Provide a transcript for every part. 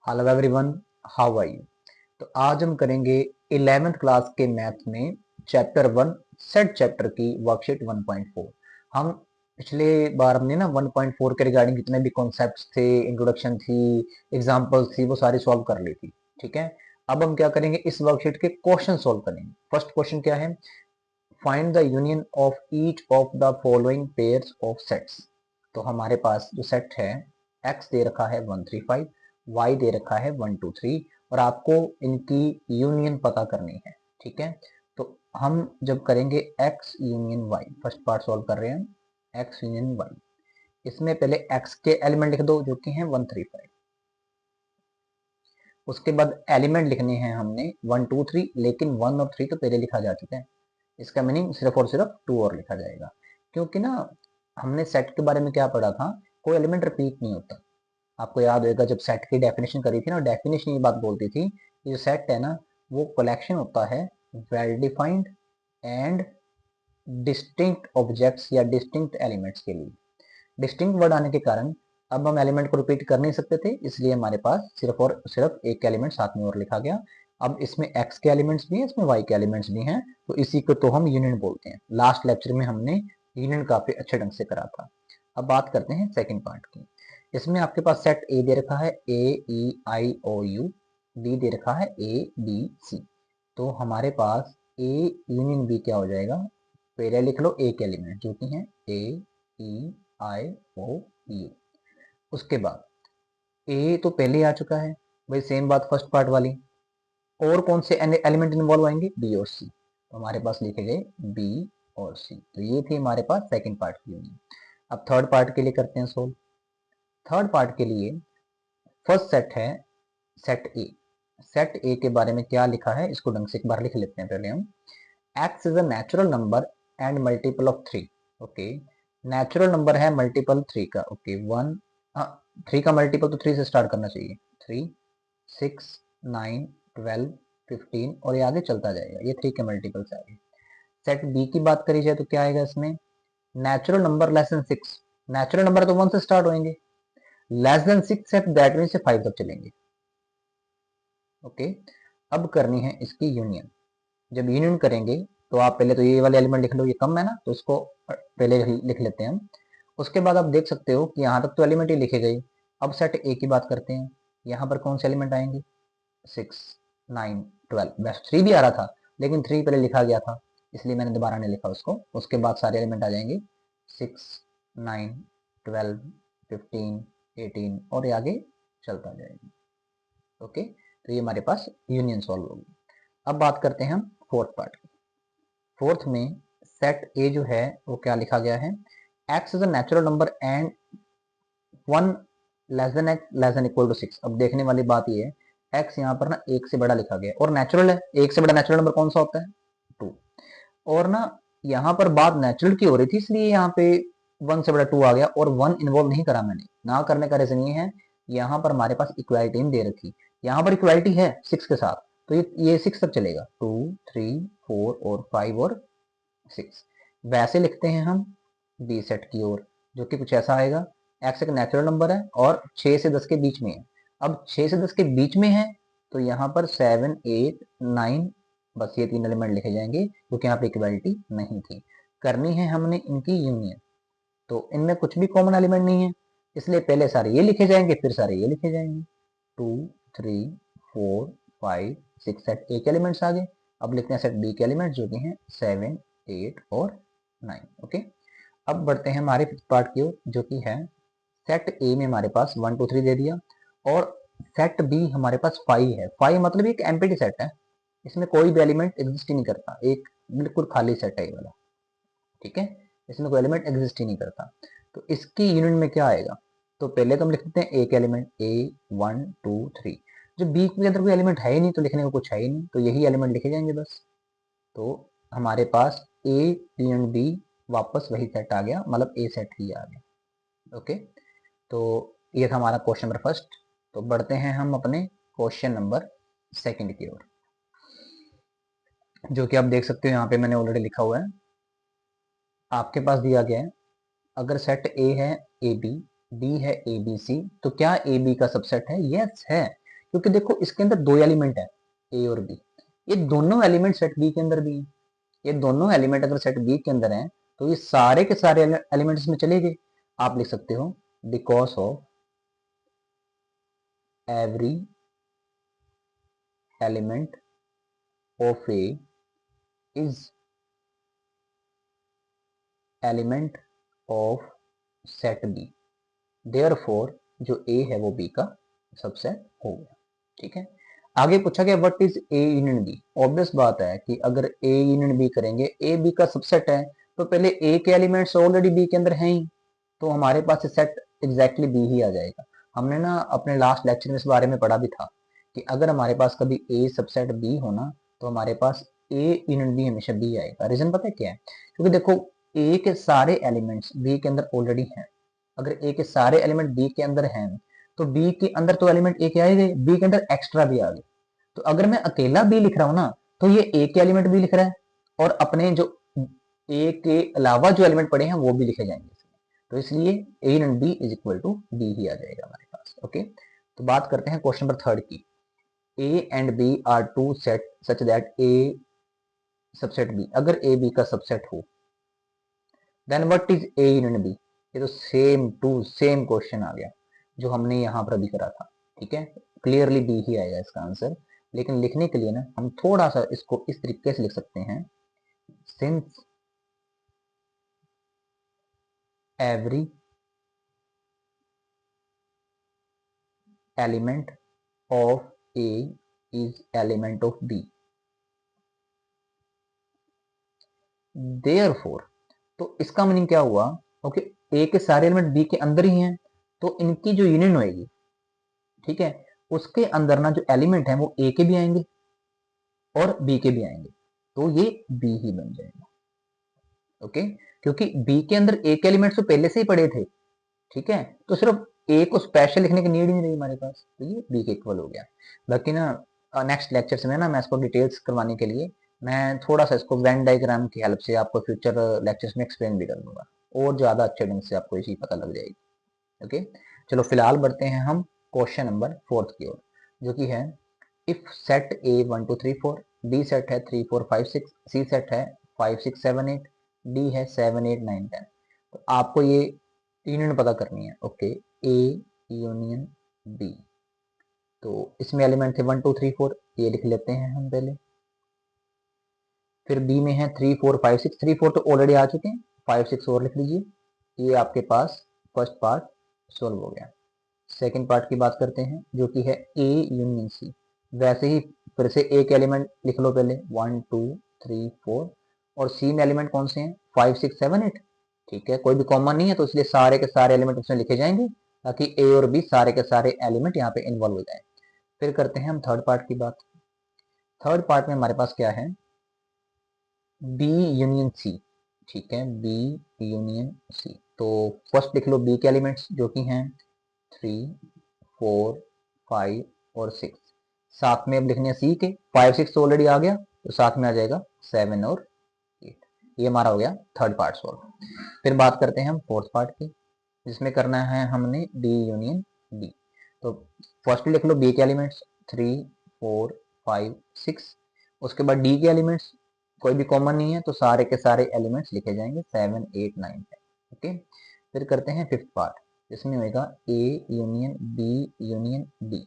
Hello everyone, how are you. तो आज हम करेंगे 11th क्लास के मैथ में चैप्टर 1 सेट चैप्टर की वर्कशीट 1.4। हम पिछले बार हमने ना 1.4 के रिगार्डिंग जितने भी कॉन्सेप्ट्स थे, इंट्रोडक्शन थी, एग्जांपल्स थी, वो सारी सॉल्व कर ली थी। ठीक है, अब हम क्या करेंगे, इस वर्कशीट के क्वेश्चन सॉल्व करेंगे। फर्स्ट क्वेश्चन क्या है, find the union of each of the following pairs of sets. तो हमारे पास जो सेट है, x दे रखा है 135, y दे रखा है 123 और आपको इनकी यूनियन पता करनी है। ठीक है, तो हम जब करेंगे x union y, first part solve कर रहे हैं x यूनियन y। इसमें पहले x के एलिमेंट लिख दो जो कि हैं 135, उसके बाद एलिमेंट लिखने हैं हमने 1 2 3, लेकिन 1 और 3 तो पहले लिखा जा चुका है। इसका मीनिंग सिर्फ और सिर्फ 2 और लिखा जाएगा, क्योंकि ना हमने सेट के बारे में क्या पढ़ा था, कोई एलिमेंट रिपीट नहीं होता। आपको याद होगा जब सेट की डेफिनेशन करी थी ना, डेफिनेशन ये बात बोलती थी कि जो सेट है ना, वो कलेक्शन होता है well defined and distinct objects या डिस्टिंक्ट एलिमेंट्स के लिए। डिस्टिंक्ट वर्ड आने के कारण अब हम एलिमेंट को रिपीट कर नहीं सकते थे, इसलिए हमारे पास सिर्फ और सिर्फ एक एलिमेंट साथ में और लिखा गया। अब इसमें x के एलिमेंट्स भी हैं, इसमें y के एलिमेंट्स भी हैं, तो इसी को तो हम यूनियन बोलते हैं। लास्ट लेक्चर में हमने यूनियन काफी अच्छे ढंग से करा था। अब बात करते हैं सेकंड पार्ट की। इसमें आपके पास सेट ए दे रखा है AEIOU, बी दे रखा है ABC। तो हमारे पास ए यूनियन बी क्या हो जाएगा, पहले लिख लो ए के एलिमेंट जो कि हैं AEIOU। उसके बाद ए तो पहले आ चुका है भाई, सेम बात फर्स्ट पार्ट वाली। और कौन से एलिमेंट इन्वॉल्व आएंगे, बी और सी। तो हमारे पास लिखे गए बी और सी, तो ये थी हमारे पास सेकंड पार्ट की यूनियन। अब थर्ड पार्ट के लिए करते हैं सोल्व। थर्ड पार्ट के लिए फर्स्ट सेट है सेट ए। सेट ए के बारे में क्या लिखा है, इसको ढंग से एक बार लिख लेते हैं पहले हम। x is a natural number and multiple of 3। Okay, natural number है मल्टीपल 3 का। ओके, 1 3 का मल्टीपल तो 3 से स्टार्ट करना चाहिए। 3 6 9 12 15 और ये आगे चलता जाएगा, ये 3 के मल्टीपल से आगे। सेट बी की बात करी जाए तो क्या आएगा इसमें, natural number less than 6। Natural number तो 1 से स्टार्ट होंगे, लेस देन 6 है दैट मीन से 5 तक चलेंगे। ओके, अब करनी है इसकी यूनियन। जब यूनियन करेंगे तो आप पहले तो ये वाले एलिमेंट लिख लो, ये कम है ना तो इसको पहले लिख लेते हैं हम। उसके बाद आप देख सकते हो कि यहाँ तक तो एलिमेंट ही लिखे गए। अब सेट ए की बात करते हैं, यहाँ पर कौन से एलिमेंट आएंगे, 6 9 12। वैसे 3 भी आ रहा था लेकिन 3 पहले लिखा गया था, इसलिए मैंने दोबारा नहीं लिखा उसको। उसके बाद सारे एलिमेंट आ जाएंगे 6 9 12 15 18 और ये आगे चलता जाएगा। ओके, तो ये हमारे पास यूनियन सॉल्व होगी। अब बात करते हैं हम फोर्थ पार्ट की। फोर्थ में सेट ए जो है वो क्या लिखा गया है, x is a natural number and 1 less than x less than equal to 6। अब देखने वाली बात ये है, x यहाँ पर ना एक से बड़ा लिखा गया और नेचुरल है, एक से बड़ा नेचुरल नंबर कौन सा होता है, 2। और ना यहाँ पर बात नेचुरल की हो रही थी, इसलिए यहाँ पे 1 से बड़ा 2 आ गया और 1 इन्वॉल्व नहीं करा मैंने। ना करने का रीजन ये है, यहाँ पर हमारे पास इक्वालिटी नहीं दे रखी, यहाँ पर इक्वालिटी है 6 के साथ, तो ये 6 तक चलेगा, 2 3 4 और 5 और 6। वैसे लिखते हैं हम बी सेट की ओर, जो कि कुछ ऐसा आएगा, एक्स एक नेचुरल नंबर है और 6 से 10 के बीच में है। अब 6 से 10 के बीच में है तो यहाँ पर 7 8 9, बस ये 3 एलिमेंट लिखे जाएंगे क्योंकि यहाँ पे इक्वालिटी नहीं थी। करनी है हमने इनकी यूनियन, तो इनमें कुछ भी कॉमन एलिमेंट नहीं है, इसलिए पहले सारे ये लिखे जाएंगे फिर सारे ये लिखे जाएंगे। 2 3 4 5 6 सेट ए के एलिमेंट्स आ गए। अब लिखते हैं सेट बी के एलिमेंट जो कि हैं 7 8 और 9। ओके, अब बढ़ते हैं हमारे फिफ्थ पार्ट की ओर, जो कि है सेट ए में हमारे पास 1 2 3 दे दिया और सेट बी हमारे पास 5 है। 5 मतलब एक एम्प्टी सेट है, इसमें कोई भी एलिमेंट एग्जिस्ट ही नहीं करता, एक बिल्कुल खाली सेट है ये वाला। ठीक है, इसमें कोई एलिमेंट एग्जिस्ट ही नहीं करता। तो इसकी यूनिट में क्या आएगा, तो पहले तो हम लिख देते हैं ए के एलिमेंट ए 1 2 3। जो बी के अंदर कोई एलिमेंट है ही नहीं तो लिखने को कुछ है ही नहीं, तो यही एलिमेंट लिखे जाएंगे बस। तो हमारे पास ए बी एंड बी वापस वही सेट आ गया, मतलब ए सेट ही आ गया। ओके, तो ये था हमारा क्वेश्चन नंबर फर्स्ट। तो बढ़ते हैं हम अपने क्वेश्चन नंबर सेकंड की ओर, जो कि आप देख सकते हो यहाँ पे मैंने ऑलरेडी लिखा हुआ है। आपके पास दिया गया है, अगर सेट ए है ए बी, बी है ए बी सी, तो क्या ए बी का सबसेट है, यस है। क्योंकि देखो इसके अंदर दो एलिमेंट है, ए और बी, ये दोनों एलिमेंट सेट बी के अंदर भी हैं। ये दोनों एलिमेंट अगर सेट बी के अंदर हैं तो ये सारे के सारे एलिमेंट इसमें चले गए। आप लिख सकते हो because of every element of A is element of set B, therefore जो ए है वो बी का सबसेट हो गया। ठीक है, आगे पूछा गया what is A union B. Obvious बात है कि अगर ए यूनियन बी करेंगे, ए बी का सबसेट है तो पहले ए के एलिमेंट्स ऑलरेडी बी के अंदर हैं ही, तो हमारे पास सेट एग्जैक्टली बी ही आ जाएगा। हमने ना अपने लास्ट लेक्चर में इस बारे में पढ़ा भी था कि अगर हमारे पास कभी ए सबसेट बी होना तो हमारे पास ए यूनियन बी हमेशा बी आएगा। रीजन पता है क्या है? क्योंकि देखो ए के सारे एलिमेंट्स बी के अंदर ऑलरेडी हैं। अगर ए के सारे एलिमेंट बी के अंदर हैं तो बी के अंदर तो एलिमेंट ए के आए गए, बी के अंदर एक्स्ट्रा भी आ गए। तो अगर मैं अकेला बी लिख रहा हूं ना तो ये ए के एलिमेंट भी लिख रहा है और अपने जो ए के अलावा जो एलिमेंट पड़े हैं वो भी लिखे जाएंगे। तो इसलिए A and B is equal to B ही आ जाएगा हमारे पास। ओके, तो बात करते हैं क्वेश्चन नंबर 3 की। A and B are two set such that A subset B, अगर ए बी का सबसेट हो then what is A union B. ये तो सेम टू सेम क्वेश्चन आ गया जो हमने यहाँ पर अभी करा था। ठीक है, क्लियरली बी ही आएगा इसका आंसर। लेकिन लिखने के लिए ना हम थोड़ा सा इसको इस तरीके से लिख सकते हैं, since every element of A is element of B, therefore. तो इसका मीनिंग क्या हुआ? ओके, ए के सारे एलिमेंट बी के अंदर ही हैं तो इनकी जो यूनियन होएगी, ठीक है, उसके अंदर ना जो एलिमेंट है वो ए के भी आएंगे और बी के भी आएंगे, तो ये बी ही बन जाएगा। ओके, क्योंकि बी के अंदर ए के एलिमेंट्स तो पहले से ही पड़े थे। ठीक है, तो सिर्फ ए को स्पेशल लिखने की नीड ही नहीं रही हमारे पास, तो ये बी के इक्वल हो गया। बाकी ना नेक्स्ट लेक्चर में ना मैं इसको डिटेल्स करवाने के लिए मैं थोड़ा सा इसको वेन डायग्राम की हेल्प से आपको फ्यूचर लेक्चर्स में एक्सप्लेन भी कर दूंगा और ज्यादा अच्छे ढंग से आपको इसी पता लग जाएगी। ओके, चलो फिलहाल बढ़ते हैं हम क्वेश्चन नंबर 4 की ओर, जो कि है if set A 1 2 3 4, B set है 3 4 5 6, सी सेट है 5 6 7 8, डी है 7 8 9 10। तो आपको ये यूनियन पता करनी है। ओके, ए यूनियन बी, तो इसमें एलिमेंट थे 1 2 3 4, ये लिख लेते हैं हम पहले। फिर बी में है 3 4 5 6, 3 4 तो ऑलरेडी आ चुके हैं, 5 6 और लिख लीजिए। ये आपके पास फर्स्ट पार्ट सॉल्व हो गया। सेकंड पार्ट की बात करते हैं जो कि है ए यूनियन सी। वैसे ही फिर से ए के एलिमेंट लिख लो पहले 1 2 3 4, और सी में एलिमेंट कौन से हैं 5 6 7 8। ठीक है, कोई भी कॉमन नहीं है तो इसलिए सारे के सारे एलिमेंट उसमें लिखे जाएंगे ताकि ए और बी सारे के सारे एलिमेंट यहाँ पे इन्वॉल्व हो जाए। फिर करते हैं हम थर्ड पार्ट की बात। थर्ड पार्ट में हमारे पास क्या है, बी यूनियन सी। ठीक है, बी यूनियन सी, तो फर्स्ट लिख लो बी के एलिमेंट्स जो कि हैं 3 4 5 और 6। साथ में अब लिखने हैं सी के, 5 6 तो ऑलरेडी आ गया तो साथ में आ जाएगा 7 और 8। ये हमारा हो गया थर्ड पार्ट सॉल्व। फिर बात करते हैं हम फोर्थ पार्ट की, जिसमें करना है हमने डी यूनियन बी। तो फर्स्ट लिख लो बी के एलिमेंट्स 3 4 5 6, उसके बाद डी के एलिमेंट्स कोई भी कॉमन नहीं है तो सारे के सारे एलिमेंट्स लिखे जाएंगे 7 8 9 10। ओके, फिर करते हैं फिफ्थ पार्ट, जिसमें होगा A union B union D.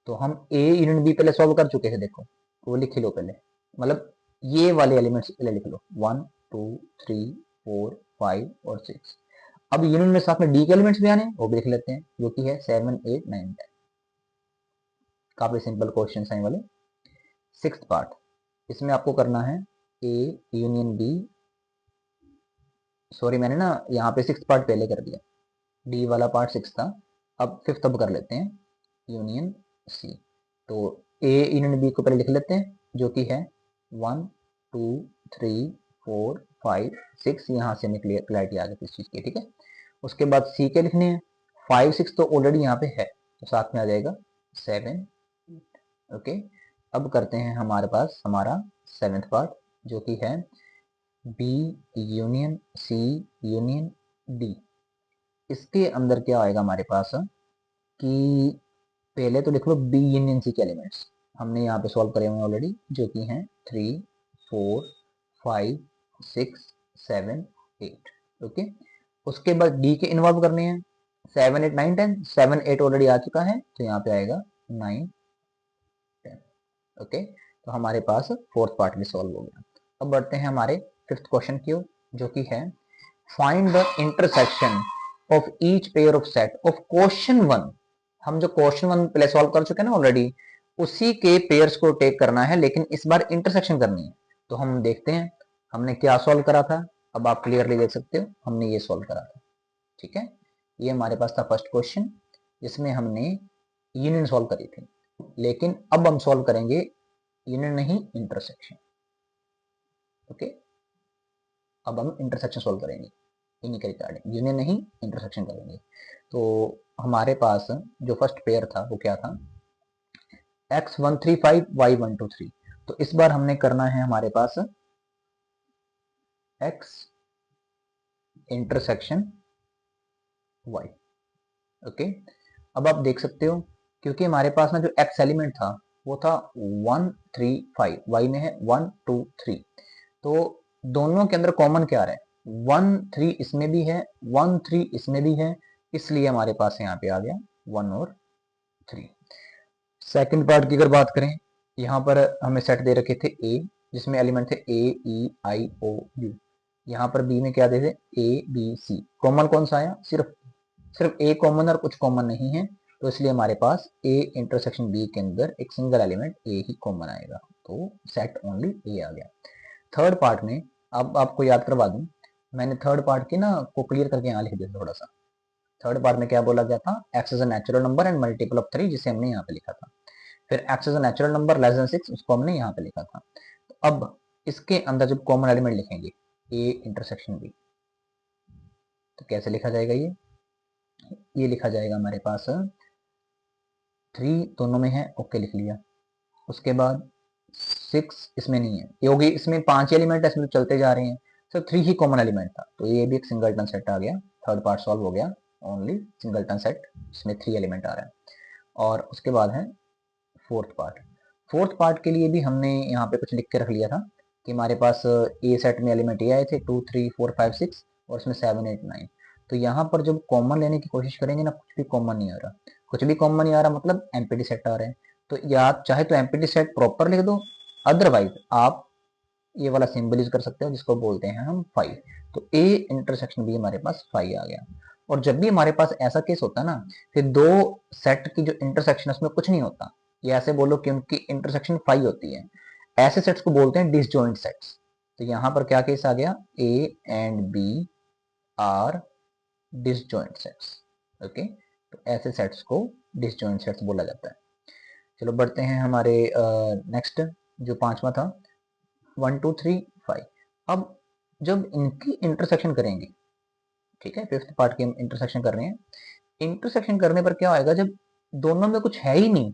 तो हम ए यूनियन बी पहले सॉल्व कर चुके हैं, देखो वो लिख लो पहले, मतलब ये वाले एलिमेंट्स पहले लिख लो 1 2 3 4 5 और 6। अब यूनियन में साथ में डी के एलिमेंट्स भी आने हैं, वो भी लिख लेते हैं जो कि है 7 8 9 10। काफी सिंपल क्वेश्चन है वाले। सिक्स्थ पार्ट, इसमें आपको करना है ए यूनियन बी, सॉरी मैंने ना यहाँ पे सिक्स्थ पार्ट पहले कर दिया, डी वाला पार्ट सिक्स था, अब फिफ्थ अब कर लेते हैं यूनियन सी। तो ए यूनियन बी को पहले लिख लेते हैं जो कि है 1 2 3 4 5 6, यहाँ से हमें क्लैरिटी आ गई इस चीज की। ठीक है, उसके बाद सी के लिखने हैं 5 6 तो ऑलरेडी यहाँ पे है तो साथ में आ जाएगा 7। ओके, अब करते हैं हमारे पास हमारा सेवेंथ पार्ट जो कि है B union C union D. इसके अंदर क्या आएगा हमारे पास कि पहले तो लिख लो बी यूनियन सी के एलिमेंट्स, हमने यहाँ पे सॉल्व करे हुए ऑलरेडी, जो कि हैं 3, 4, 5, 6, 7, 8। ओके, उसके बाद डी के इन्वॉल्व करने हैं 7, 8, 9, 10। 7, 8 ऑलरेडी आ चुका है, तो यहाँ पे आएगा 9, 10। ओके, तो हमारे पास फोर्थ पार्ट भी सॉल्व हो गया। अब बढ़ते हैं हमारे फिफ्थ क्वेश्चन की ओर, जो कि है find the intersection of each pair of set of question 1। हम जो क्वेश्चन 1 पहले सॉल्व कर चुके हैं ना ऑलरेडी, उसी के पेयर्स को टेक करना है, लेकिन इस बार इंटरसेक्शन करनी है। तो हम देखते हैं हमने क्या सॉल्व करा था। अब आप क्लियरली देख सकते हो हमने ये सॉल्व करा था। ठीक है, ये हमारे पास था फर्स्ट क्वेश्चन, जिसमें हमने यूनियन सॉल्व करी थी, लेकिन अब हम सॉल्व करेंगे यूनियन नहीं इंटरसेक्शन। ओके, अब हम इंटरसेक्शन सॉल्व करेंगे इन्हीं के रिगार्डिंग, यूनियन नहीं इंटरसेक्शन करेंगे। तो हमारे पास जो फर्स्ट पेयर था वो क्या था, x135 y123। तो इस बार हमने करना है हमारे पास x इंटरसेक्शन y। ओके, अब आप देख सकते हो क्योंकि हमारे पास ना जो x एलिमेंट था वो था 1, 3, 5, y में है 1, 2, 3। तो दोनों के अंदर कॉमन क्या रहा है, 1, 3 इसमें भी है, 1, 3 इसमें भी है, इसलिए हमारे पास यहाँ पे आ गया 1 और 3। सेकंड पार्ट की अगर बात करें, यहाँ पर हमें सेट दे रखे थे ए, जिसमें एलिमेंट थे ए, ई, आई, ओ, यू। यहाँ पर बी में क्या दे थे, ए, बी, सी। कॉमन कौन सा आया, सिर्फ ए कॉमन और कुछ कॉमन नहीं है, तो इसलिए हमारे पास ए इंटरसेक्शन बी के अंदर एक सिंगल एलिमेंट ए ही कॉमन आएगा, तो सेट ओनली ए आ गया। थर्ड पार्ट में अब आपको याद करवा दूं, मैंने थर्ड पार्ट की ना को क्लियर करके यहाँ लिख दिया थोड़ा सा। थर्ड पार्ट में क्या बोला गया था, x is a natural number and multiple of 3, जिसे हमने यहाँ पे लिखा था। फिर x is a natural number less than 6, उसको हमने यहाँ पे लिखा था। तो अब इसके अंदर जब कॉमन एलिमेंट लिखेंगे ए इंटरसेक्शन बी, तो कैसे लिखा जाएगा, ये लिखा जाएगा हमारे पास 3 दोनों में है, ओके लिख लिया। उसके बाद 6 इसमें नहीं है, ये होगी, इसमें 5 एलिमेंट है, इसमें तो चलते जा रहे हैं, सिर्फ 3 ही कॉमन एलिमेंट था, तो ये भी एक सिंगलटन सेट आ गया। थर्ड पार्ट सॉल्व हो गया, ओनली सिंगलटन सेट, इसमें 3 एलिमेंट आ रहा है। और उसके बाद है फोर्थ पार्ट। फोर्थ पार्ट के लिए भी हमने यहाँ पे कुछ लिख के रख लिया था कि हमारे पास ए सेट में एलिमेंट ये आए थे 2, 3, 4, 5, 6 और इसमें 7, 8, 9। तो यहाँ पर जब कॉमन लेने की कोशिश करेंगे ना, कुछ भी कॉमन नहीं आ रहा, कुछ भी कॉमन नहीं आ रहा, मतलब एम्प्टी सेट आ रहे हैं। तो या चाहे तो एम्प्टी सेट प्रॉपर लिख दो, अदरवाइज आप ये वाला सिंबल यूज कर सकते हो जिसको बोलते हैं हम 5। तो ए इंटरसेक्शन भी हमारे पास 5 आ गया। और जब भी हमारे पास ऐसा केस होता है ना, फिर दो सेट की जो इंटरसेक्शन है उसमें कुछ नहीं होता, ये ऐसे बोलो कि उनकी इंटरसेक्शन 5 होती है, ऐसे सेट्स को बोलते हैं डिसजॉइंट सेट्स। तो यहाँ पर क्या केस आ गया, A and B are disjoint sets. Okay, तो ऐसे सेट्स को डिसजॉइंट सेट्स बोला जाता है। चलो बढ़ते हैं हमारे नेक्स्ट, जो पांचवा था 1, 2, 3, 5। अब जब इनकी इंटरसेक्शन करेंगे, ठीक है, फिफ्थ पार्ट की हम इंटरसेक्शन कर रहे हैं, इंटरसेक्शन करने पर क्या आएगा, जब दोनों में कुछ है ही नहीं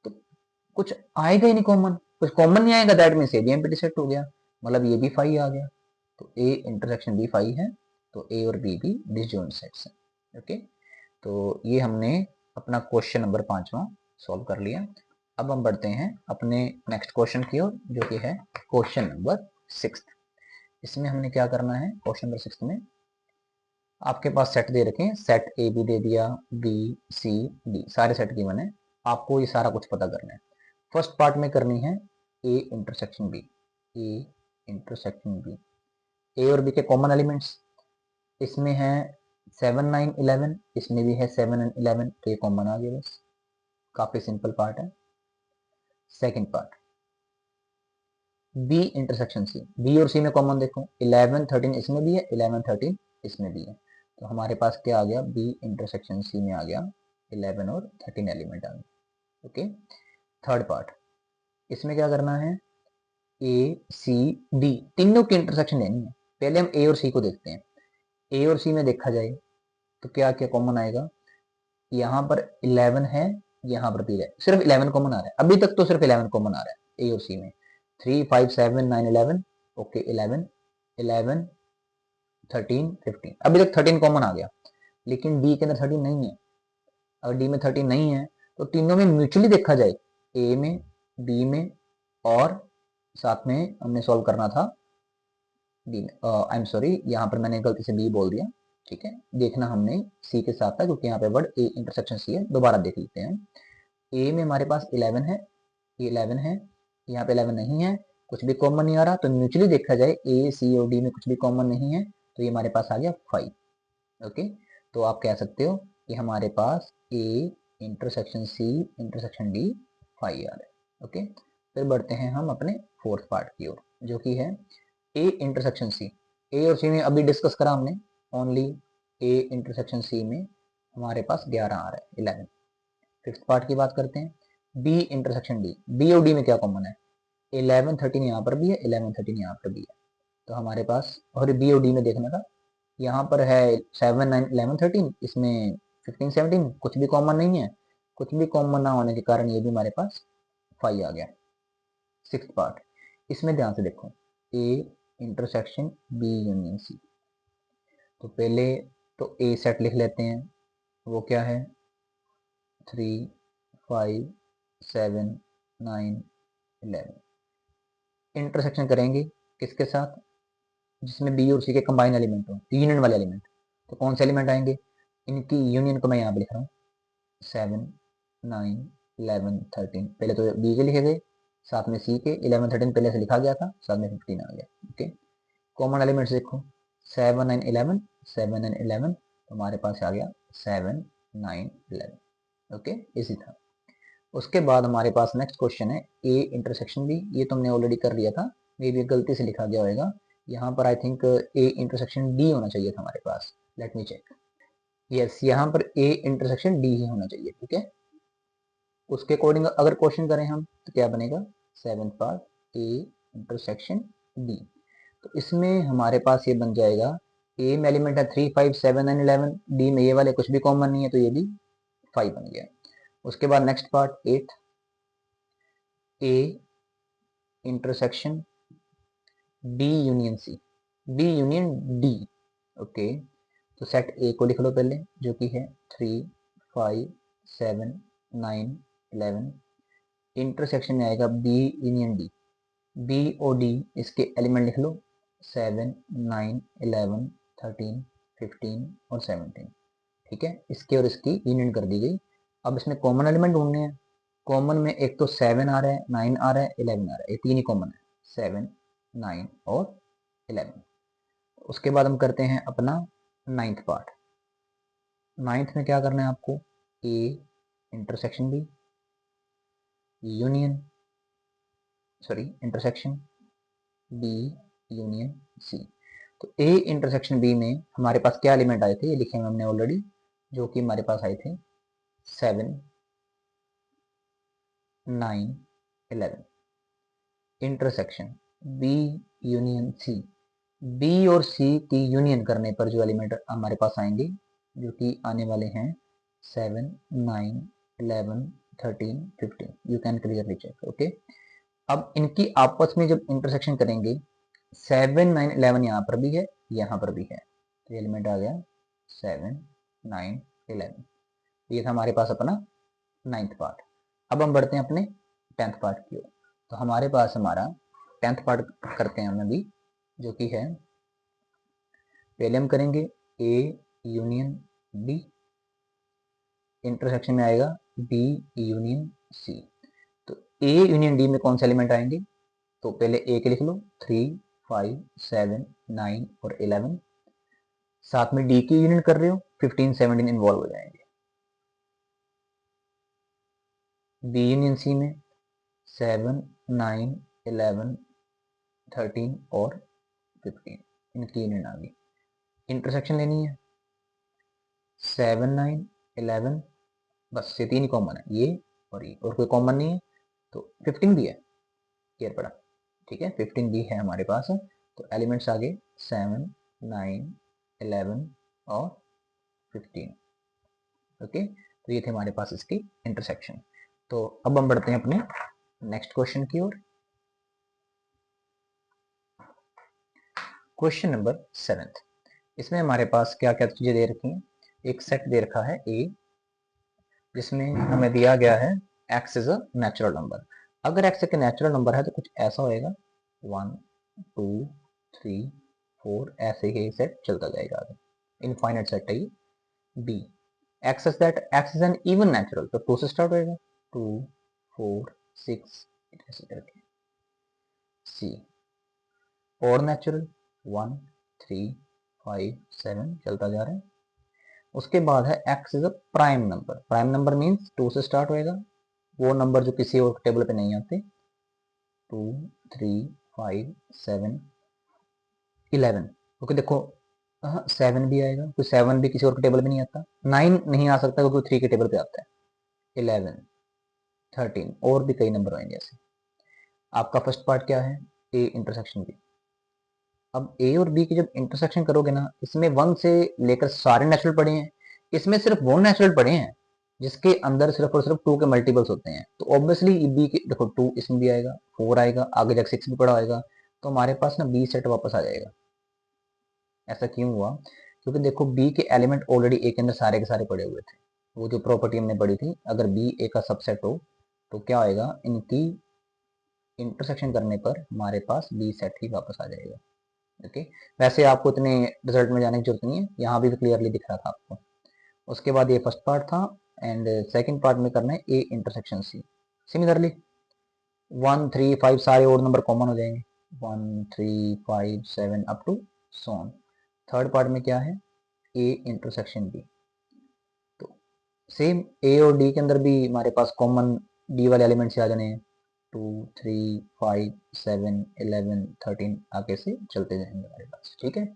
तो कुछ आएगा ही नहीं कॉमन, कुछ कॉमन नहीं आएगा, दैट मींस ए भी एम्प्टी सेट हो गया, मतलब ये भी 5 आ गया। तो ए इंटरसेक्शन बी 5 है, तो ए और बी भी डिसजॉइंट सेट्स हैं। ओके, तो ये हमने अपना क्वेश्चन नंबर 5वां सॉल्व कर लिया। अब हम बढ़ते हैं अपने नेक्स्ट क्वेश्चन की ओर, जो कि है क्वेश्चन नंबर 6। इसमें हमने क्या करना है, क्वेश्चन नंबर 6 में आपके पास सेट दे रखे हैं, सेट ए बी दे दिया, बी, सी, डी, सारे सेट गिवन है, आपको ये सारा कुछ पता करना है। फर्स्ट पार्ट में करनी है A intersection B, A intersection B, A और बी के कॉमन एलिमेंट्स इसमें है 7, 9, 11, इसमें भी है 7 एंड 11, तो ये कॉमन आ गया, बस काफी सिंपल पार्ट है। Second part B intersection C, B और सी में कॉमन देखो 11, 13 इसमें भी है, 11, 13 इसमें भी है, तो हमारे पास क्या आ गया, बी इंटरसेक्शन सी में आ गया 11 और 13 एलिमेंट आ गए। ओके, थर्ड पार्ट, इसमें क्या करना है, ए, सी, डी तीनों की इंटरसेक्शन लेनी है। पहले हम ए और सी को देखते हैं, ए और सी में देखा जाए तो क्या क्या कॉमन आएगा, यहाँ पर 11 है, यहाँ पर भी है, सिर्फ 11 कॉमन आ रहा है, अभी तक तो सिर्फ 11 कॉमन आ रहा है ए और सी में। 3, 5, 7, 9, 11, ओके 11, 11, 13, 15, अभी तक 13 कॉमन आ गया, लेकिन डी के अंदर 13 नहीं है। अगर डी में 13 नहीं है तो तीनों में म्यूचुअली देखा जाए, ए में, बी में और साथ में हमने सॉल्व करना था बी में, आई एम सॉरी यहाँ पर मैंने गलती से बी बोल दिया, ठीक है, देखना हमने सी के साथ था क्योंकि यहाँ पे वर्ड ए इंटरसेक्शन सी है। दोबारा देख लेते हैं। ए में हमारे पास 11 है, ये 11 है, यहाँ पे 11 नहीं है, कुछ भी कॉमन नहीं आ रहा, तो म्यूचुअली देखा जाए ए सी और डी में कुछ भी कॉमन नहीं है, तो ये हमारे पास आ गया 5। ओके, तो आप कह सकते हो कि हमारे पास A intersection C intersection D 5 आ रहा है। ओके, फिर बढ़ते हैं हम अपने फोर्थ पार्ट की ओर, जो कि है ए इंटरसेक्शन सी। ए और सी में अभी डिस्कस करा हमने, ओनली ए इंटरसेक्शन सी में हमारे पास 11 आ रहा है, 11। फिफ्थ पार्ट की बात करते हैं, बी इंटरसेक्शन डी। बी और डी में क्या कॉमन है, 11 13 यहाँ पर भी है, 11 13 यहाँ पर भी है, तो हमारे पास, और बी और डी में देखना था, यहाँ पर है 7 9 11 13, इसमें 15 17 कुछ भी कॉमन नहीं है, कुछ भी कॉमन ना होने के कारण ये भी हमारे पास 5 आ गया। सिक्स्थ पार्ट, इसमें ध्यान से देखो, A intersection B union C. तो पहले तो ए सेट लिख लेते हैं, वो क्या है 3 5 7 9 11। इंटरसेक्शन करेंगे किसके साथ, जिसमें बी और सी के कंबाइन एलिमेंट हो, यूनियन वाले एलिमेंट। तो कौन से एलिमेंट आएंगे, इनकी यूनियन को मैं यहाँ पे लिख रहा हूँ, 7 9 11 13, पहले तो बी के लिखे गए, साथ में सी के 11 13 पहले से लिखा गया था, साथ में 15 आ गया। ओके, कॉमन एलिमेंट्स देखो, 7 9 11, 7 9 11, तो हमारे पास आ गया 7 9 11। ओके, इसी था। उसके बाद हमारे पास नेक्स्ट क्वेश्चन है ए इंटरसेक्शन बी। ये तुमने ऑलरेडी कर लिया था, मे भी गलती से लिखा गया होगा, यहाँ पर I think A intersection D होना चाहिए था हमारे पास, लेट मी चेक। यस, यहाँ पर ए इंटरसेक्शन डी ही होना चाहिए, ठीक है। उसके अकॉर्डिंग अगर क्वेश्चन करें हम तो क्या बनेगा, seventh part A intersection D. तो इसमें हमारे पास ये बन जाएगा, ए में एलिमेंट है 3 5 7 एंड 11, डी में ये वाले कुछ भी कॉमन नहीं है, तो ये भी 5 बन गया। उसके बाद next part 8, A intersection B union C, B union D. Okay, तो सेट ए को लिख लो पहले, जो कि है 3 5 7 9 11। इंटरसेक्शन में आएगा बी यूनियन डी, बी और डी इसके एलिमेंट लिख लो, 7 9 11 13 15 और 17, ठीक है। इसके और इसकी यूनियन कर दी गई। अब इसमें कॉमन एलिमेंट ढूंढने हैं। कॉमन में एक तो 7 आ रहा है, 9 आ रहा है, 11 आ रहा है, ये तीन ही कॉमन है, 7 9 और 11। उसके बाद हम करते हैं अपना नाइन्थ पार्ट। नाइन्थ में क्या करना है आपको, A intersection B union, sorry intersection B union C. तो ए इंटरसेक्शन बी में हमारे पास क्या एलिमेंट आए थे, ये लिखे हमने ऑलरेडी, जो कि हमारे पास आए थे 7 9 11। Intersection B union C, B और सी की यूनियन करने पर जो एलिमेंट हमारे पास आएंगे, जो कि आने वाले हैं 7 9 11 13 15, you can clearly check. Okay, अब इनकी आपस में जब इंटरसेक्शन करेंगे, 7 9 11 यहाँ पर भी है, यहाँ पर भी है, तो एलिमेंट आ गया 7 9 11। ये था हमारे पास अपना नाइन्थ पार्ट। अब हम बढ़ते हैं अपने टेंथ पार्ट की ओर। तो हमारे पास हमारा टेंथ पार्ट करते हैं हम अभी, जो कि है, पहले हम करेंगे ए यूनियन बी, इंटरसेक्शन में आएगा बी यूनियन सी। तो ए यूनियन डी में कौन से एलिमेंट आएंगे, तो पहले ए के लिख लो, 3 5 7 9 और 11, साथ में डी की यूनियन कर रहे हो, 15 17 इन्वॉल्व हो जाएंगे। बी यूनियन सी में 7 9 11 13 और 15, इनकी यूनियन आ गई। इंटरसेक्शन लेनी है, 7 9 11, बस ये तीन ही कॉमन है, ये और कोई कॉमन नहीं है, तो 15 भी है, क्लियर पड़ा, ठीक है, 15 भी है हमारे पास। तो एलिमेंट्स आ गए 7 9 11 और 15। ओके, तो ये थे हमारे पास इसकी इंटरसेक्शन। तो अब हम बढ़ते हैं अपने नेक्स्ट क्वेश्चन की ओर। क्वेश्चन नंबर 7, इसमें हमारे पास क्या क्या चीजें दे रखी हैं, एक सेट दे रखा है ए, जिसमें हमें दिया गया है x is a natural number. अगर x एक नेचुरल नंबर है तो कुछ ऐसा होएगा 1 2 3 4 ऐसे ही सेट चलता जाएगा आगे, इनफाइनाइट सेट है ये। b x is that x is an even natural, तो 2 से स्टार्ट होएगा 2 4 6 ऐसे करके। c और नेचुरल 1 3 5 7 चलता जा रहा है। उसके बाद है x is a prime number. Prime number means 2 से स्टार्ट होएगा, वो नंबर जो किसी और टेबल पे नहीं आते। 2 3 5 7 11, क्योंकि देखो 7 भी आएगा, कोई 7 भी किसी और के टेबल पे नहीं आता। 9 नहीं आ सकता क्योंकि 3 के टेबल पे आता है। 11 13 और भी कई नंबर आएंगे ऐसे। आपका फर्स्ट पार्ट क्या है, ए इंटरसेक्शन बी। अब ए और बी की जब इंटरसेक्शन करोगे ना, इसमें 1 से लेकर सारे नेचुरल पड़े हैं, इसमें सिर्फ वो नेचुरल पड़े हैं जिसके अंदर सिर्फ और सिर्फ 2 के मल्टीपल्स होते हैं। तो ऑब्वियसली बी के देखो 2 इसमें भी आएगा, 4 आएगा, आगे जाकर 6 भी पड़ा आएगा, तो हमारे पास ना बी सेट वापस आ जाएगा। ऐसा क्यों हुआ, क्योंकि देखो बी के एलिमेंट ऑलरेडी ए के अंदर सारे के सारे पड़े हुए थे। वो जो प्रॉपर्टी हमने पढ़ी थी, अगर बी ए का सबसेट हो तो क्या आएगा, इनकी इंटरसेक्शन करने पर हमारे पास बी सेट ही वापस आ जाएगा। ओके, वैसे आपको इतने रिजल्ट में जाने की जरूरत नहीं है, यहाँ भी क्लियरली दिख रहा था आपको। उसके बाद ये फर्स्ट पार्ट था, एंड सेकंड पार्ट में करना है ए इंटरसेक्शन सी। सिमिलरली 1 3 5 सारे और नंबर कॉमन हो जाएंगे, 1 3 5 7 up to so on. Third part में क्या है, ए इंटरसेक्शन बी। तो सेम ए और डी के अंदर भी हमारे पास कॉमन डी वाले एलिमेंट से आ जाने हैं, 2 3 5 7 11 13 आगे से चलते जाएंगे हमारे पास। ठीक है,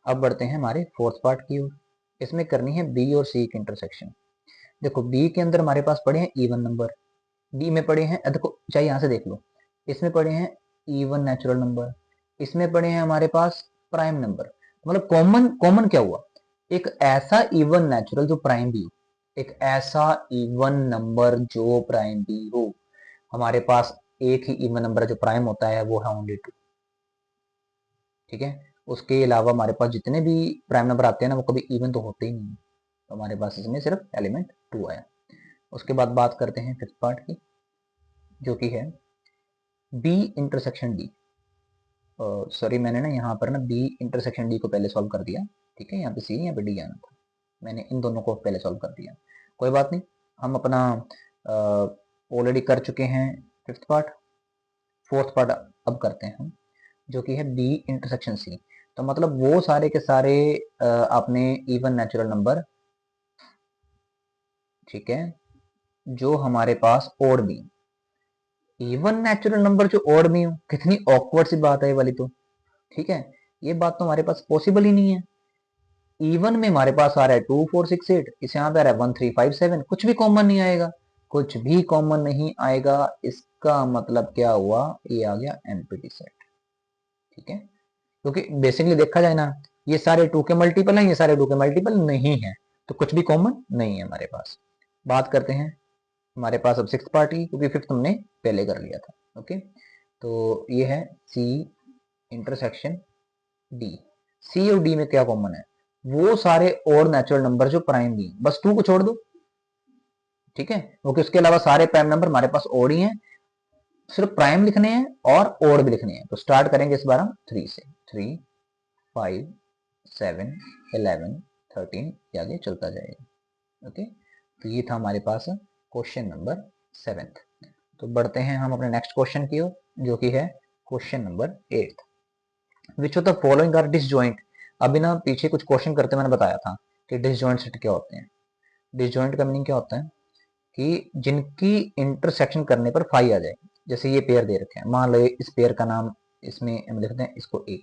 अब बढ़ते हैं हमारे फोर्थ पार्ट की ओर। इसमें करनी है बी और सी की इंटरसेक्शन। देखो बी के अंदर हमारे पास पड़े हैं इवन नंबर, डी में पड़े हैं, देखो चाहे यहाँ से देख लो, इसमें पड़े हैं इवन नेचुरल नंबर, इसमें पड़े हैं हमारे पास प्राइम नंबर। मतलब कॉमन कॉमन क्या हुआ, एक ऐसा इवन नेचुरल जो प्राइम भी हो, एक ऐसा इवन नंबर जो प्राइम भी हो। हमारे पास एक ही इवन नंबर जो प्राइम होता है वो है ओनली 2। ठीक है, उसके अलावा हमारे पास जितने भी प्राइम नंबर आते हैं ना, वो कभी इवन तो होते ही नहीं है। तो हमारे पास इसमें सिर्फ एलिमेंट 2 आया। उसके बाद बात करते हैं फिफ्थ पार्ट की, जो कि है बी इंटरसेक्शन डी। सॉरी, मैंने ना यहाँ पर ना बी इंटरसेक्शन डी को पहले सॉल्व कर दिया। ठीक है, यहाँ पे सी यहाँ पे डी आना था, मैंने इन दोनों को पहले सॉल्व कर दिया। कोई बात नहीं, हम अपना ऑलरेडी कर चुके हैं फिफ्थ पार्ट। फोर्थ पार्ट अब करते हैं हम, जो कि है बी इंटरसेक्शन सी। तो मतलब वो सारे के सारे आपने इवन नेचुरल नंबर, ठीक है, जो हमारे पास ओड भी, इवन नेचुरल नंबर जो ओड भी हो, कितनी ऑकवर्ड सी बात है ये वाली तो। ठीक है, ये बात तो हमारे पास पॉसिबल ही नहीं है। इवन में हमारे पास आ रहा है 2 4 6 8, इस यहाँ पे आ रहा है 1 3 5 7, कुछ भी कॉमन नहीं आएगा, कुछ भी कॉमन नहीं आएगा। इसका मतलब क्या हुआ, ये आ गया एम्प्टी सेट। ठीक है, क्योंकि बेसिकली देखा जाए ना, ये सारे 2 के मल्टीपल हैं, ये सारे 2 के मल्टीपल नहीं है, तो कुछ भी कॉमन नहीं है हमारे पास। बात करते हैं हमारे पास अब सिक्स पार्ट की, क्योंकि फिफ्थ हमने पहले कर लिया था। ओके, तो ये है सी इंटरसेक्शन डी। सी और डी में क्या कॉमन है, वो सारे और नेचुरल नंबर जो प्राइम भी, बस 2 को छोड़ दो। ठीक है, क्योंकि उसके अलावा सारे प्राइम नंबर हमारे पास ओड ही हैं, सिर्फ प्राइम लिखने हैं और ओड भी लिखने हैं। तो स्टार्ट करेंगे इस बार हम 3 से, 3 5 7 11 13 आगे चलता जाएगा। ओके, तो ये था हमारे पास क्वेश्चन नंबर 7। तो बढ़ते हैं हम अपने नेक्स्ट क्वेश्चन की ओर, जो कि है question number 8। Which of the following are disjoint. अभी ना पीछे कुछ क्वेश्चन करते मैंने बताया था कि डिसजॉइंट सेट क्या होते हैं। डिसजॉइंट का मीनिंग क्या होता है कि जिनकी इंटरसेक्शन करने पर फाई आ जाए। जैसे ये पेयर दे रखे हैं, मान लो इस पेयर का नाम इसमें हम लिखते हैं इसको ए।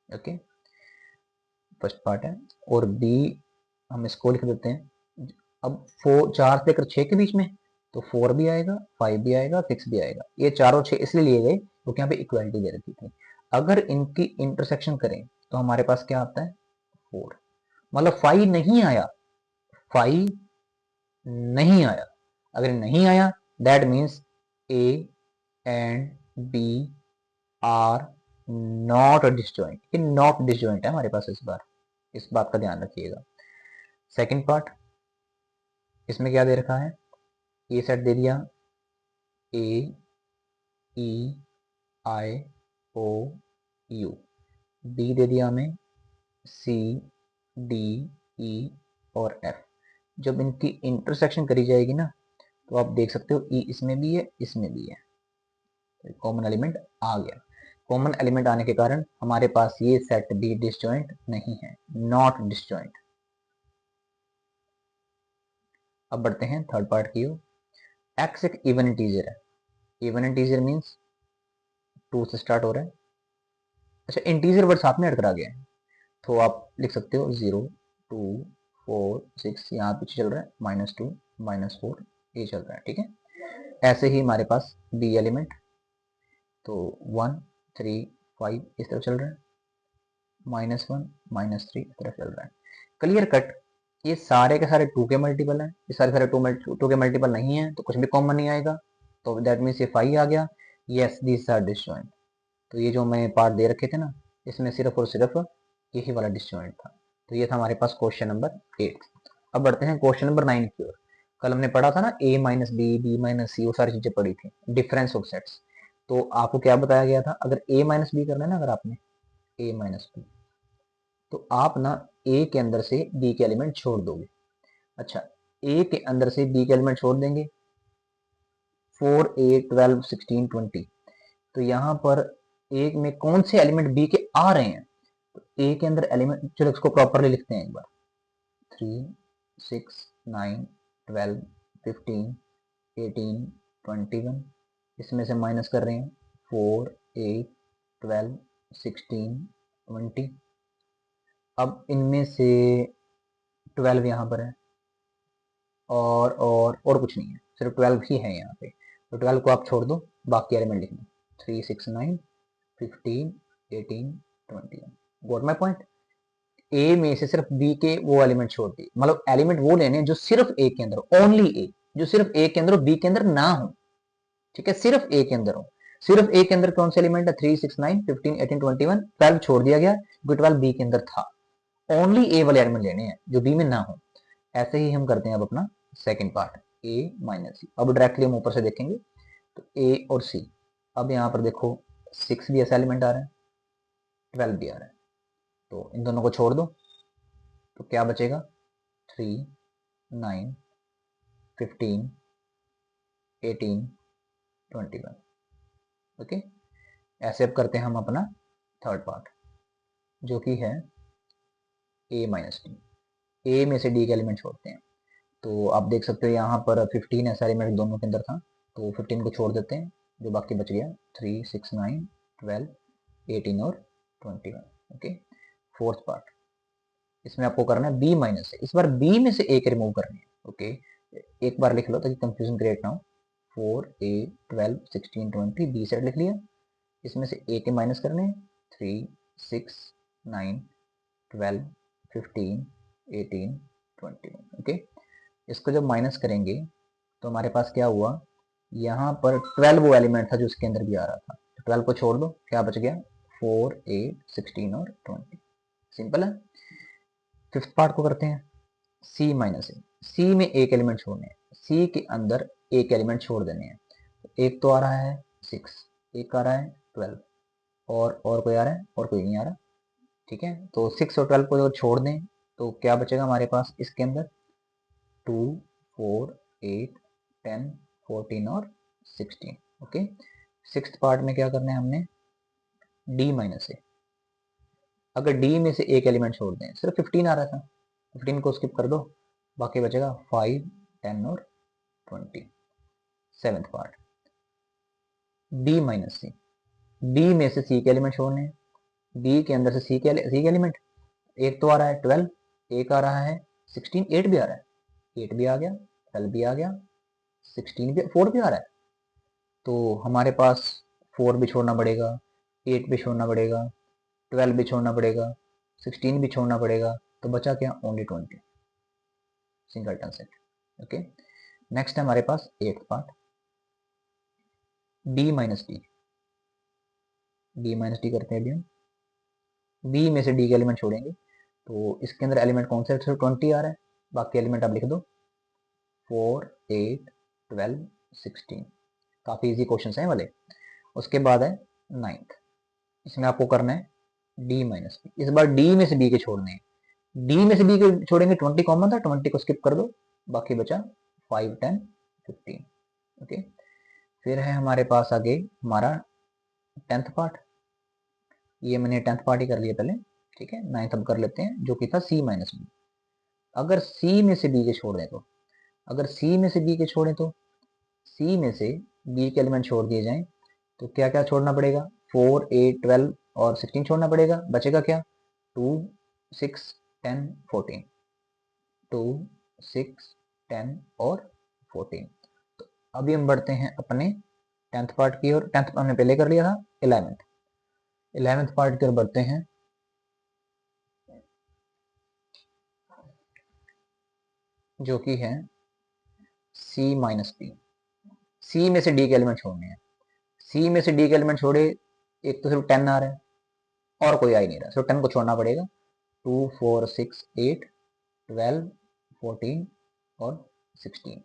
ओके, फर्स्ट पार्ट है, और बी हम इसको लिख देते हैं। अब 4 से लेकर 6 के बीच में, तो 4 भी आएगा, 5 भी आएगा, 6 भी आएगा। ये 4 और 6 इसलिए लिए गए क्योंकि यहाँ पे इक्वालिटी दे रखी थी। अगर इनकी इंटरसेक्शन करें तो हमारे पास क्या आता है, 4। मतलब 5 नहीं आया, 5 नहीं आया। अगर नहीं आया that means A and B are not disjoint. ये नॉट डिसजॉइंट है हमारे पास इस बार, इस बात का ध्यान रखिएगा। सेकंड पार्ट, इसमें क्या दे रखा है, ए सेट दे दिया, ए ई आई ओ यू, बी दे दिया हमें सी डी ई और एफ। जब इनकी इंटरसेक्शन करी जाएगी ना, तो आप देख सकते हो ई इसमें भी है, इसमें भी है, तो कॉमन एलिमेंट आ गया। कॉमन एलिमेंट आने के कारण हमारे पास ये सेट भी डिसजॉइंट नहीं है, नॉट डिसजॉइंट। अब बढ़ते हैं थर्ड पार्ट की ओर। एक्स एक इवन इंटीजर है, इवन इंटीजर मींस 2 से स्टार्ट हो रहा है। अच्छा, इंटीजर वर्ड साथ में ऐड करा गया है, तो आप लिख सकते हो 0 2 4 6, यहाँ पीछे चल रहा है -2 -4, ये चल रहा है, ठीक है। ऐसे ही हमारे पास बी एलिमेंट, तो 1 3 5 इस तरफ चल रहा है, -1 -3 इस तरफ चल रहा है। क्लियर कट, ये सारे के सारे 2 के मल्टीपल हैं, ये सारे सारे 2 के मल्टीपल नहीं है, तो कुछ भी कॉमन नहीं आएगा, तो दैट मीन्स ये 5 आ गया। Yes this are disjoint. तो ये जो मैं पार्ट दे रखे थे ना, इसमें सिर्फ और सिर्फ यही वाला डिसजॉइंट था। तो ये था हमारे पास क्वेश्चन नंबर 8। अब बढ़ते हैं क्वेश्चन नंबर 9 की ओर। कल हमने पढ़ा था ना a minus B, B minus C, वो सारी चीजें पढ़ी थी, डिफरेंस ऑफ सेट्स। तो आपको क्या बताया गया था, अगर a माइनस बी करना है ना, अगर आपने a माइनस बी, तो आप ना a के अंदर से b के एलिमेंट छोड़ दोगे। अच्छा, a के अंदर से b के एलिमेंट छोड़ देंगे, 4 8 12 16 20, तो यहाँ पर a में कौन से एलिमेंट b के आ रहे हैं, तो a के अंदर एलिमेंट, चलो इसको प्रॉपरली लिखते हैं एक बार, 3 6 9 12 15 18 21, इसमें से माइनस कर रहे हैं 4 8 12 16 20। अब इनमें से 12 यहाँ पर है, और कुछ नहीं है, सिर्फ 12 ही है यहाँ पे, तो 12 को आप छोड़ दो, बाकी एलिमेंट लिख दो, 3 6 9 15 18 21। Got my point. ए में से सिर्फ बी के वो एलिमेंट छोड़ दिए, मतलब एलिमेंट वो लेने जो सिर्फ ए के अंदर, ओनली ए, जो सिर्फ ए के अंदर बी के अंदर ना हो, ठीक है, सिर्फ ए के अंदर हो। सिर्फ ए के अंदर कौन से एलिमेंट है, 3 6 9 15 18 21, 12 छोड़ दिया गया क्योंकि 12 बी के अंदर था। ओनली ए वाले एलिमेंट लेने हैं जो बी में ना हो। ऐसे ही हम करते हैं अब अपना सेकेंड पार्ट, ए माइनस सी। अब डायरेक्टली हम ऊपर से देखेंगे, तो ए और सी। अब यहाँ पर देखो 6 भी ऐसा एलिमेंट आ रहा है, 12 भी आ रहा है, तो इन दोनों को छोड़ दो, तो क्या बचेगा, 3 9 15 18 21। ओके, ऐसे अब करते हैं हम अपना थर्ड पार्ट, जो कि है a माइनस डी। ए में से डी के एलिमेंट छोड़ते हैं, तो आप देख सकते हो यहाँ पर 15 ऐसा एलिमेंट दोनों के अंदर था, तो 15 को छोड़ देते हैं, जो बाकी बच गया 3 6 9 12 18 और 21। ओके, फोर्थ पार्ट, इसमें आपको करना है b माइनस से, इस बार b में से a के रिमूव करने हैं। ओके, एक बार लिख लो ताकि कंफ्यूजन क्रिएट ना हो, 4 8 12 16 20, b सेट लिख लिया, इसमें से a के माइनस करने हैं, 3 6 9 12 15 18 21। ओके, इसको जब माइनस करेंगे तो हमारे पास क्या हुआ, यहाँ पर 12 वो एलिमेंट था जो इसके अंदर भी आ रहा था, तो 12 को छोड़ दो, क्या बच गया, 4 8 16 और 20। सिंपल है। फिफ्थ पार्ट को करते हैं, सी माइनस ए। सी में एक एलिमेंट छोड़ने हैं, सी के अंदर एक एलिमेंट छोड़ देने हैं, एक तो आ रहा है 6, एक आ रहा है 12, और कोई आ रहा है, और कोई नहीं आ रहा, ठीक है। तो 6 और 12 को अगर छोड़ दें तो क्या बचेगा हमारे पास इसके अंदर, 2 4 8 10 14 और 16। ओके, सिक्स्थ पार्ट में क्या करना है हमने, डी माइनस ए। अगर डी में से एक एलिमेंट छोड़ दें, सिर्फ 15 आ रहा था, 15 को स्किप कर दो, बाकी बचेगा 5 10 और 20। सेवेंथ पार्ट, डी माइनस सी। डी में से सी के एलिमेंट छोड़ने हैं, डी के अंदर से सी के एलिमेंट, एक तो आ रहा है 12, एक आ रहा है 16, 8 भी आ रहा है, 8 भी आ गया, 12 भी आ गया, 16 भी, 4 भी आ रहा है, तो हमारे पास 4 भी छोड़ना पड़ेगा, 8 भी छोड़ना पड़ेगा, 12 भी छोड़ना पड़ेगा, 16 भी छोड़ना पड़ेगा, तो बचा क्या, only 20, single turn set. Okay, next है हमारे पास eighth part, D minus D. D minus D करते हैं अभी हम, बी में से डी के एलिमेंट छोड़ेंगे, तो इसके अंदर एलिमेंट कौन सा है, 20 आ रहा है, बाकी एलिमेंट आप लिख दो, 4, 8, 12, 16। काफी इजी क्वेश्चन हैं वाले। उसके बाद है 9th, इसमें आपको करना है d माइनस बी। इस बार d में से b के छोड़ने हैं। d में से b के छोड़ेंगे, 20 कॉमन था, 20 को स्किप कर दो, बाकी बचा 5, 10, 15। ओके, फिर है हमारे पास आगे हमारा 10th पार्ट। ये मैंने 10th पार्ट ही कर लिया पहले, ठीक है। 9th अब कर लेते हैं, जो कि था c माइनस बी। अगर c में से b के छोड़ दें तो, अगर c में से b के छोड़ें तो, c में से b के एलिमेंट छोड़ दिए जाएं तो क्या क्या छोड़ना पड़ेगा? 4, 8, 12 और 16 छोड़ना पड़ेगा। बचेगा क्या? 2, 6, 10, 14। 2, 6, 10 और 14। तो अभी हम बढ़ते हैं अपने 10th पार्ट की ओर। 10th हमने पहले कर लिया था। 11th पार्ट की ओर बढ़ते हैं। जो कि है c माइनस बी। c में से d के एलिमेंट छोड़ने हैं। c में से d के एलिमेंट छोड़े, एक तो सिर्फ 10 आ रहा है और कोई आ ही नहीं रहा, सिर्फ 10 को छोड़ना पड़ेगा। 2, 4, 6, 8, 12, 14 और 16।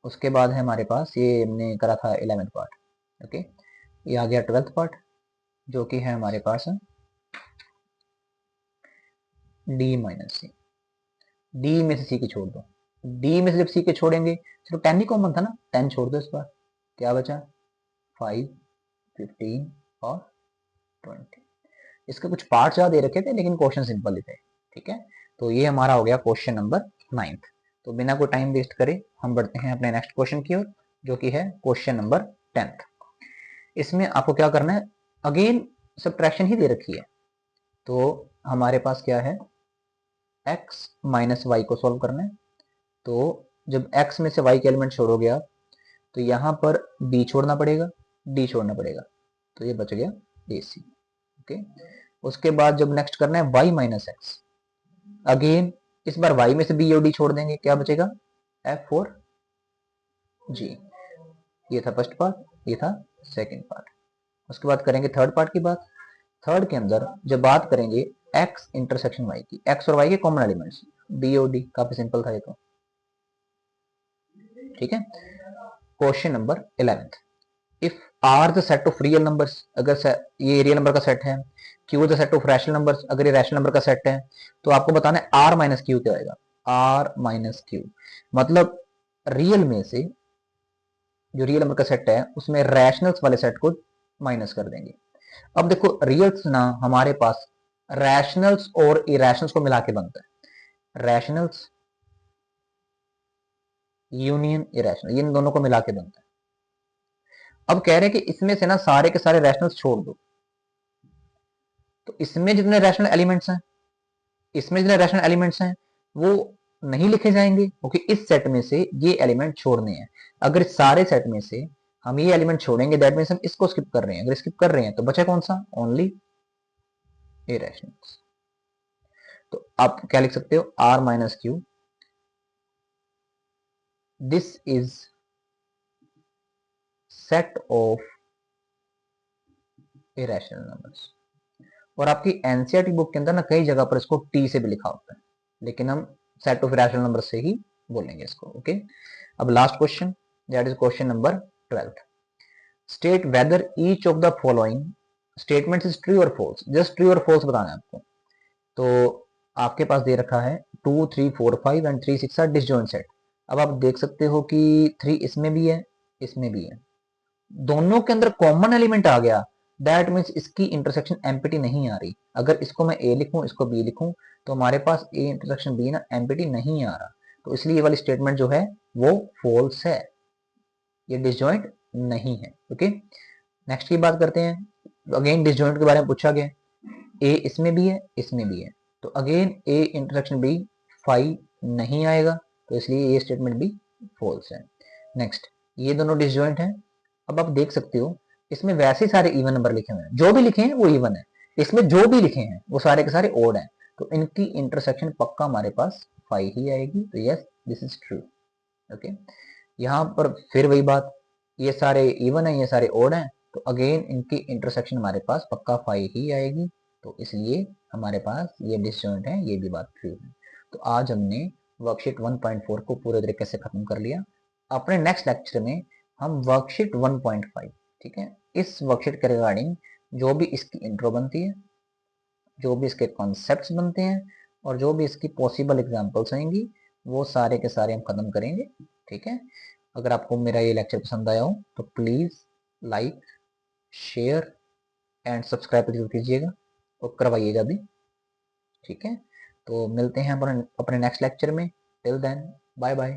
उसके बाद है हमारे पास, ये हमने करा था 11th पार्ट। ओके, ये आ गया 12th पार्ट, जो कि है हमारे पास d माइनस सी। d में से c के छोड़ दो। d में से जब c के छोड़ेंगे, सिर्फ 10 ही कॉमन था ना, 10 छोड़ दो। इस बार क्या बचा? 5, 15 और 20। इसके कुछ पार्ट्स ज्यादा दे रखे थे, लेकिन क्वेश्चन सिंपल ही थे, ठीक है। तो ये हमारा हो गया क्वेश्चन नंबर 9th। तो बिना कोई टाइम वेस्ट करे हम बढ़ते हैं अपने नेक्स्ट क्वेश्चन की ओर, जो कि है क्वेश्चन नंबर 10th। इसमें आपको क्या करना है? अगेन सब्ट्रैक्शन ही दे रखी है। तो हमारे पास क्या है? x माइनस वाई को सॉल्व करना है। तो जब x में से y के एलिमेंट छोड़ोगे आप, तो यहाँ पर b छोड़ना पड़ेगा, d छोड़ना पड़ेगा, तो ये बच गया ac। ओके, उसके बाद जब नेक्स्ट करना है y माइनस एक्स, अगेन इस बार y में से b और d छोड़ देंगे, क्या बचेगा? f और g। ये था फर्स्ट पार्ट, ये था सेकंड पार्ट। उसके बाद करेंगे थर्ड पार्ट की बात। थर्ड के अंदर जब बात करेंगे x इंटरसेक्शन y की, x और y के कॉमन एलिमेंट्स b और d। काफी सिंपल था ये तो, ठीक है। Question number 11th, if R the set of real numbers, अगर ये रियल नंबर का सेट है, Q the set of rational numbers, अगर ये रैशनल नंबर का सेट है, तो आपको बताना है आर माइनस क्यू क्या आएगा। आर माइनस क्यू मतलब रियल में से, जो रियल नंबर का सेट है उसमें रैशनल्स वाले सेट को माइनस कर देंगे। अब देखो रियल्स ना हमारे पास रैशनल्स और इरेशनल्स को मिला के बनता है। रैशनल्स यूनियन इरेशनल, इन दोनों को मिला के बनता है। अब कह रहे हैं कि इसमें से ना सारे के सारे रैशनल्स छोड़ दो। तो इसमें जितने रैशनल एलिमेंट्स हैं, इसमें जितने रैशनल एलिमेंट्स हैं वो नहीं लिखे जाएंगे, क्योंकि इस सेट में से ये एलिमेंट छोड़ने हैं। अगर सारे सेट में से हम ये एलिमेंट छोड़ेंगे, दैट मींस हम इसको स्किप कर रहे हैं। अगर स्किप कर रहे हैं तो बचा कौन सा? Only irrationals. तो आप क्या लिख सकते हो? R minus Q, this is set of irrational numbers. और आपकी एनसीईआरटी बुक के अंदर ना कई जगह पर इसको टी से भी लिखा होता है, लेकिन हम सेट ऑफ इरेशनल नंबर से ही बोलेंगे इसको। ओके, अब last question, that is question number 12th। State whether each of the following statements is true और फॉल्स। जस्ट ट्रू और फॉल्स बताना है आपको। तो आपके पास दे रखा है 2, 3, 4, 5 एंड 3, 6 आर डिसजॉइंट सेट। अब आप देख सकते हो कि 3 इसमें भी है, इसमें भी है, दोनों के अंदर कॉमन एलिमेंट आ गया। दैट मीन्स इसकी इंटरसेक्शन एम्पिटी नहीं आ रही। अगर इसको मैं ए लिखूं, इसको बी लिखूं, तो हमारे पास ए इंटरसेक्शन बी ना एम्पिटी नहीं आ रहा। तो इसलिए ये वाली स्टेटमेंट जो है वो फॉल्स है, ये डिसजॉइंट नहीं है। ओके, नेक्स्ट की बात करते हैं। अगेन डिसजॉइंट के बारे में पूछा गया, ए इसमें भी है, इसमें भी है, तो अगेन ए इंटरसेक्शन बी 5 नहीं आएगा, तो इसलिए ये स्टेटमेंट भी फॉल्स है। नेक्स्ट, ये दोनों डिसजॉइंट हैं। अब आप देख सकते हो इसमें वैसे सारे इवन नंबर लिखे हुए हैं, जो भी लिखे हैं वो इवन है। इसमें जो भी लिखे हैं वो सारे के सारे ओड हैं, तो इनकी इंटरसेक्शन पक्का हमारे पास 5 ही आएगी। तो yes, this is true. Okay, यहाँ पर फिर वही बात, ये सारे इवन है, ये सारे ओड हैं, तो अगेन इनकी इंटरसेक्शन हमारे पास पक्का 5 ही आएगी। तो इसलिए हमारे पास ये डिसजॉइंट है, ये भी बात ट्रू है। तो आज हमने वर्कशीट 1.4 को पूरे तरीके से खत्म कर लिया। अपने नेक्स्ट लेक्चर में हम वर्कशीट 1.5, ठीक है, इस वर्कशीट के रिगार्डिंग जो भी इसकी इंट्रो बनती है, जो भी इसके कॉन्सेप्ट्स बनते हैं और जो भी इसकी पॉसिबल एग्जांपल्स होंगी वो सारे के सारे हम खत्म करेंगे, ठीक है। अगर आपको मेरा ये लेक्चर पसंद आया हो तो please like, share and subscribe जरूर कीजिएगा और करवाइएगा भी, ठीक है। तो मिलते हैं अपने नेक्स्ट लेक्चर में। Till then bye bye.